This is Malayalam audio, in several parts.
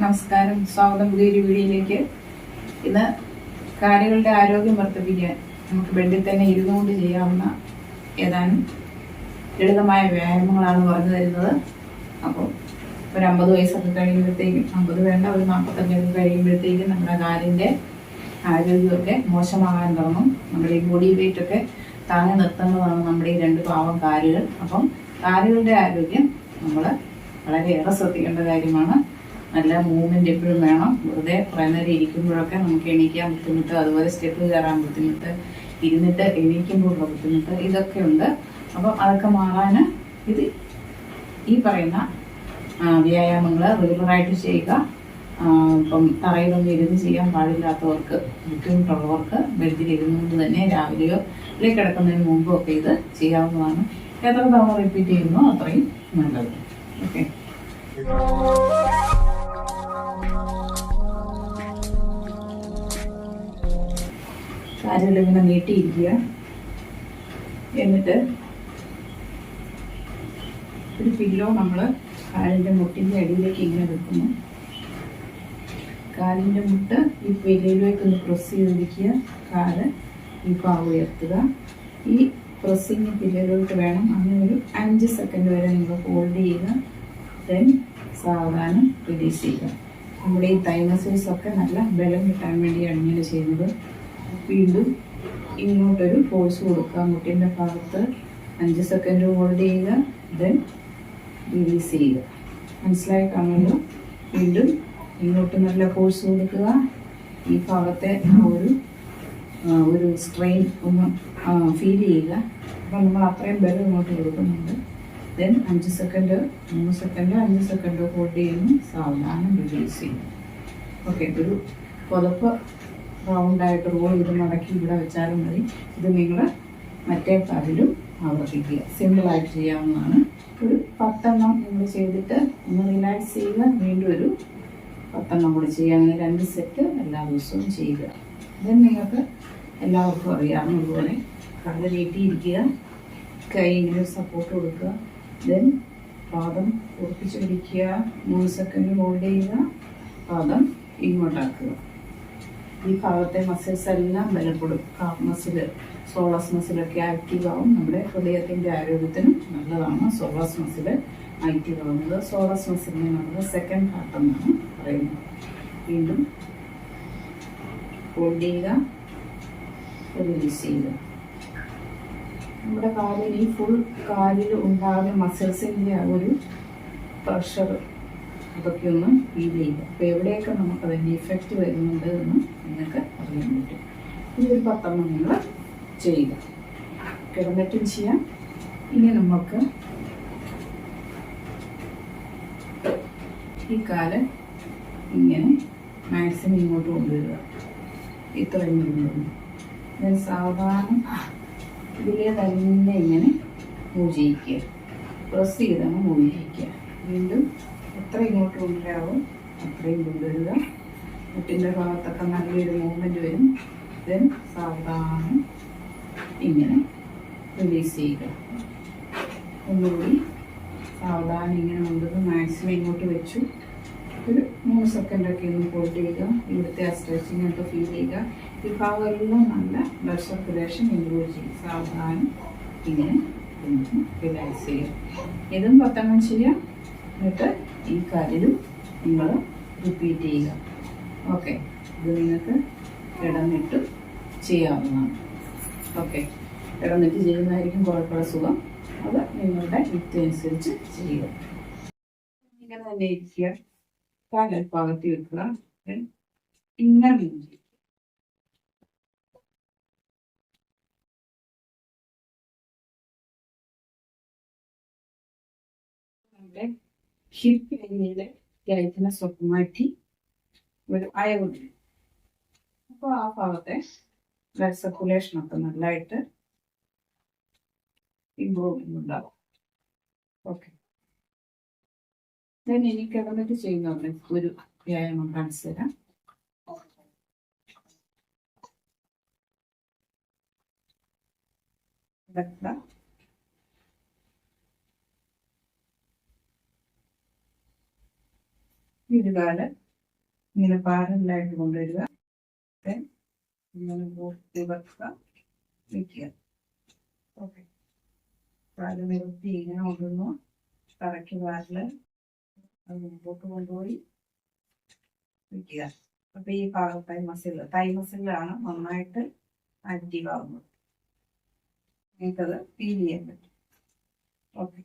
നമസ്കാരം, സ്വാഗതം പുതിയൊരു വീഡിയോയിലേക്ക്. ഇന്ന് കാലുകളുടെ ആരോഗ്യം വർദ്ധിപ്പിക്കാൻ നമുക്ക് ബെഡിൽ തന്നെ ഇരുന്നുകൊണ്ട് ചെയ്യാവുന്ന ഏതാനും ലളിതമായ വ്യായാമങ്ങളാണ് പറഞ്ഞു തരുന്നത്. അപ്പോൾ ഒരു 50 വയസ്സൊക്കെ കഴിയുമ്പോഴത്തേക്കും, 50 വേണ്ട, ഒരു 45 കഴിയുമ്പോഴത്തേക്കും നമ്മുടെ കാലിൻ്റെ ആരോഗ്യമൊക്കെ മോശമാകാൻ തുടങ്ങും. നമ്മുടെ ഈ ബോഡി വെയിറ്റ് ഒക്കെ താങ്ങി നിർത്തുന്നതാണ് നമ്മുടെ ഈ 2 പാവം കാലുകൾ. അപ്പം കാലുകളുടെ ആരോഗ്യം നമ്മൾ വളരെയേറെ ശ്രദ്ധിക്കേണ്ട കാര്യമാണ്. നല്ല മൂവ്മെൻറ്റ് എപ്പോഴും വേണം. വെറുതെ കുറേ നേരം ഇരിക്കുമ്പോഴൊക്കെ നമുക്ക് എണീക്കാൻ ബുദ്ധിമുട്ട്, അതുപോലെ സ്റ്റെപ്പ് കയറാൻ ബുദ്ധിമുട്ട്, ഇരുന്നിട്ട് എണീക്കുമ്പോഴുള്ള ബുദ്ധിമുട്ട്, ഇതൊക്കെ ഉണ്ട്. അപ്പം അതൊക്കെ മാറാൻ ഈ പറയുന്ന വ്യായാമങ്ങൾ റെഗുലറായിട്ട് ചെയ്യുക. ഇപ്പം തറയിലൊന്നും ഇരുന്ന് ചെയ്യാൻ പാടില്ലാത്തവർക്ക്, ബുദ്ധിമുട്ടുള്ളവർക്ക് ബെഡിൽ ഇരുന്നുകൊണ്ട് തന്നെ രാവിലെയോ അല്ലെങ്കിൽ കിടക്കുന്നതിന് മുമ്പോ ഒക്കെ ഇത് ചെയ്യാവുന്നതാണ്. എത്ര തവണ റിപ്പീറ്റ് ചെയ്യുന്നോ അത്രയും നല്ലത്. ഓക്കെ, കാലുകളിങ്ങനെ നീട്ടിയിരിക്കുക. എന്നിട്ട് ഒരു പില്ലോ നമ്മൾ കാലിൻ്റെ മുട്ടിൻ്റെ അടിയിലേക്ക് ഇങ്ങനെ വെക്കുന്നു. കാലിൻ്റെ മുട്ട് ഈ പില്ലോയിലേക്ക് ഒന്ന് പ്രസ് ചെയ്തിരിക്കുക. കാല് ഈ ഭാഗം ഉയർത്തുക. ഈ പ്രസ്സിങ് പില്ലോയിലോട്ട് വേണം. അങ്ങനെ ഒരു 5 സെക്കൻഡ് വരെ നിങ്ങൾ ഹോൾഡ് ചെയ്യുക. ദെൻ സാവധാനം റിലീസ് ചെയ്യുക. നമ്മുടെ ഈ തൈ മസിൽസൊക്കെ നല്ല ബലം കിട്ടാൻ വേണ്ടിയാണ് ഇങ്ങനെ ചെയ്യുന്നത്. വീണ്ടും ഇങ്ങോട്ടൊരു ഫോഴ്സ് കൊടുക്കുക. മുട്ടിൻ്റെ ഭാഗത്ത് 5 സെക്കൻഡ് ഹോൾഡ് ചെയ്യുക. ദെൻ റിലീസ് ചെയ്യുക. മനസ്സിലായി കാണുമല്ലോ. വീണ്ടും ഇങ്ങോട്ട് നല്ല ഫോഴ്സ് കൊടുക്കുക. ഈ ഭാഗത്തെ ഒരു സ്ട്രെയിൻ ഒന്ന് ഫീൽ ചെയ്യുക. അപ്പം നമ്മൾ അത്രയും ബലം ഇങ്ങോട്ട് കൊടുക്കുന്നുണ്ട്. Then 5 second, 3 second, 5 second hold ചെയ്യുന്നു. സാവധാനം റിലീസ് ചെയ്യുന്നു. ഓക്കെ, ഒരു പുതപ്പ് റൗണ്ടായിട്ട് റോൾ ചെയ്ത് മടക്കി ഇവിടെ വെച്ചാലും മതി. ഇത് നിങ്ങൾ മറ്റേ കാലിലും ആവർത്തിക്കുക. സിമ്പിളായിട്ട് ചെയ്യാവുന്നതാണ്. ഒരു 10 എണ്ണം നിങ്ങൾ ചെയ്തിട്ട് ഒന്ന് റിലാക്സ് ചെയ്യുക. വീണ്ടും ഒരു 10 എണ്ണം കൂടി ചെയ്യുക. അങ്ങനെ 2 സെറ്റ് എല്ലാ ദിവസവും ചെയ്യുക. ദെൻ നിങ്ങൾക്ക് എല്ലാവർക്കും അറിയാവുന്നതുപോലെ കാല് നീട്ടിയിരിക്കുക. കൈ ഇങ്ങനെ സപ്പോർട്ട് കൊടുക്കുക. ദെൻ പാദം ഉറപ്പിച്ച് പിടിക്കുക. 3 സെക്കൻഡ് ഹോൾഡ് ചെയ്യുക. പാദം ഇങ്ങോട്ടാക്കുക. ഈ ഭാഗത്തെ മസിൽസ് എല്ലാം ബലപ്പെടും. കാഫ് മസിൽ, സോളസ് മസിലൊക്കെ ആക്റ്റീവ് ആവും. നമ്മുടെ ഹൃദയത്തിൻ്റെ ആരോഗ്യത്തിനും നല്ലതാണ് സോളസ് മസിൽ ആക്റ്റീവ് ആവുന്നത്. സോളസ് മസിലിനെ നമ്മൾ സെക്കൻഡ് ഹാർട്ട് എന്നാണ് പറയുന്നത്. വീണ്ടും ഹോൾഡ് ചെയ്യുക, റിലീസ് ചെയ്യുക. നമ്മുടെ കാലിൽ, ഈ ഫുൾ കാലിൽ ഉണ്ടാകുന്ന മസിൽസിൻ്റെ ആ ഒരു പ്രഷർ അതൊക്കെ ഒന്ന് ഫീൽ ചെയ്യുക. അപ്പോൾ എവിടെയൊക്കെ നമുക്കതിൻ്റെ ഇഫക്റ്റ് വരുന്നുണ്ട് എന്ന് നിങ്ങൾക്ക് അറിയാൻ പറ്റും. ഈ ഒരു 10 എണ്ണം നിങ്ങൾ ചെയ്യുക. കിടന്നിട്ടും ചെയ്യാം. ഇനി നമുക്ക് ഈ കാല് ഇങ്ങനെ മാക്സിമം ഇങ്ങോട്ട് കൊണ്ടുവരിക. ഇത്രയും കൊണ്ടുവരുന്നു. ഞാൻ സാവധാനം ഇതിലെ തന്നെ ഇങ്ങനെ മൂവ് ചെയ്യിക്കുക. പ്രസ് ചെയ്താണ് മൂവ് ചെയ്യിക്കുക. വീണ്ടും എത്ര ഇങ്ങോട്ട് കൊണ്ടുവരാവും അത്രയും കൊണ്ടുവരിക. മുട്ടിൻ്റെ ഭാഗത്തൊക്കെ നല്ലൊരു മൂവ്മെൻറ്റ് വരും. ദെൻ സാവധാനം ഇങ്ങനെ റിലീസ് ചെയ്യുക. ഒന്നുകൂടി സാവധാനം ഇങ്ങനെ കൊണ്ടുവന്ന് മാക്സിമം ഇങ്ങോട്ട് വെച്ചു. ഒരു 3 സെക്കൻഡൊക്കെ ഒന്ന് ഹോൾഡ് ചെയ്യുക. ഇവിടുത്തെ ആ സ്ട്രെച്ചിങ് ഒക്കെ ഫീൽ ചെയ്യുക. ഈ ഭാഗമെല്ലാം നല്ല ബ്ലഡ് സർക്കുലേഷൻ ഇമ്പ്രൂവ് ചെയ്യും. സാവധാനം ഇങ്ങനെ റിലാക്സ് ചെയ്യുക. ഇതും 10 എണ്ണം ചെയ്യാം. എന്നിട്ട് ഈ കാലിലും നിങ്ങൾ റിപ്പീറ്റ് ചെയ്യുക. ഓക്കെ, ഇത് നിങ്ങൾക്ക് കിടന്നിട്ട് ചെയ്യാവുന്നതാണ്. ഓക്കെ, കിടന്നിട്ട് ചെയ്യുന്നതായിരിക്കും കുഴപ്പമുള്ള സുഖം. അത് നിങ്ങളുടെ യുക്തി അനുസരിച്ച് ചെയ്യുക. ഇങ്ങനെ തന്നെ ഇരിക്കുക. കാലൽഭാഗത്ത് വെക്കുക. ഇങ്ങനെ ചെയ്യുക. നമ്മുടെ ഹിപ്പ് ഏരിയയിലെ ടൈറ്റ്നസ് ഒക്കെ മാറ്റി ഒരു അയവുണ്ട്. അപ്പോൾ ആ ഭാഗത്തെ ബ്ലഡ് സർക്കുലേഷൻ ഒക്കെ നല്ലതായിട്ട് ഇമ്പ്രൂവ്മെന്റ് ഉണ്ടാവും. ഓക്കെ, ഞാൻ ഇനി കിടന്നിട്ട് ചെയ്യുന്ന ഒരു വ്യായാമം കാണിച്ചു തരാം. ഇടുകാല് ഇങ്ങനെ പാരലായിട്ട് കൊണ്ടുവരിക. ഇങ്ങനെ നിവർത്തുക, വയ്ക്കുക. ഓക്കെ, പാല് നിവർത്തി ഇങ്ങനെ കൊണ്ടുവന്നു കറക്കി പാലില് അത് മുമ്പോട്ട് കൊണ്ടുപോയി വയ്ക്കുക. അപ്പൊ ഈ ഭാഗത്തായി തൈ മസിലാണ് നന്നായിട്ട് ആക്റ്റീവ് ആകുന്നത്. നിങ്ങൾക്കത് ഫീൽ ചെയ്യാൻ പറ്റും. ഓക്കെ,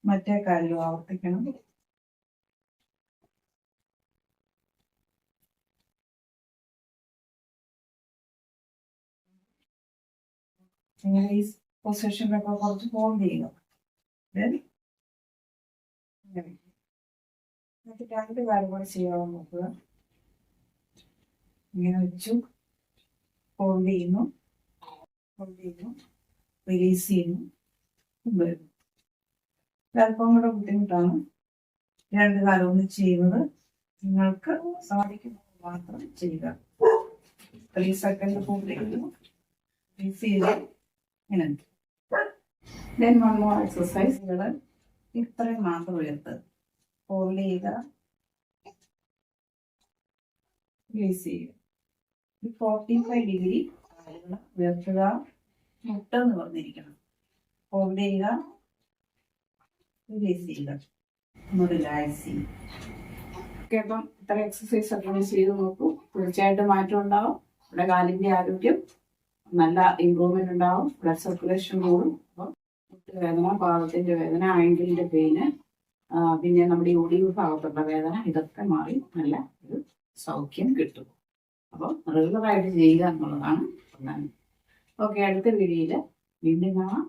മറ്റേ കാലിലും ആവർത്തിക്കണം. ഇങ്ങനെ ഈ പൊസിഷനിലൊക്കെ കുറച്ച് ഹോൾഡ് ചെയ്യുക. എന്നിട്ട് രണ്ട് കാര്യം കൂടെ ചെയ്യാൻ നോക്കുക. ഇങ്ങനെ വെച്ചു ഹോൾഡ് ചെയ്യുന്നു, റിലീസ് ചെയ്യുന്നു, കൊണ്ടുവരുന്നു. അല്പം കൂടെ ബുദ്ധിമുട്ടാണ് രണ്ട് കാലം ഒന്ന് ചെയ്യുന്നത്. നിങ്ങൾക്ക് സാധിക്കുന്നത് മാത്രം ചെയ്യുക. 3 സെക്കൻഡ് ഹോൾഡ് ചെയ്യുന്നു, റിലീസ് ചെയ്ത് ഇങ്ങനെ. ദെൻ വൺ മോർ എക്സസൈസുകൾ. ഇത്രയും മാത്രം ഉയർത്ത് ഹോൾഡ് ചെയ്യുക, റിലീസ് ചെയ്യുക. 45 ഡിഗ്രി ഉയർത്തുക, മുട്ടെന്ന് പറഞ്ഞിരിക്കണം. ഹോൾഡ് ചെയ്യുക, റിലീസ് ചെയ്യുക, ഒന്ന് റിലാക്സ് ചെയ്യുക. ഓക്കെ, അപ്പം ഇത്ര എക്സസൈസ് ഒക്കെ ചെയ്ത് നോക്കൂ. തീർച്ചയായിട്ടും മാറ്റം ഉണ്ടാവും. ഇവിടെ കാലിൻ്റെ ആരോഗ്യം നല്ല ഇമ്പ്രൂവ്മെന്റ് ഉണ്ടാവും. ബ്ലഡ് സർക്കുലേഷൻ കൂടും. അപ്പം മുട്ടുവേദന, പാദത്തിന്റെ വേദന, ആങ്കിളിന്റെ പെയിന്, പിന്നെ നമ്മുടെ ഈ ഒടിവ് ഭാഗത്തുള്ള വേദന, ഇതൊക്കെ മാറി നല്ല ഒരു സൗഖ്യം കിട്ടും. അപ്പോൾ റെഗുലറായിട്ട് ചെയ്യുക എന്നുള്ളതാണ് പ്രധാനം. ഓക്കെ, അടുത്ത വീഡിയോയിൽ വീണ്ടും കാണാം.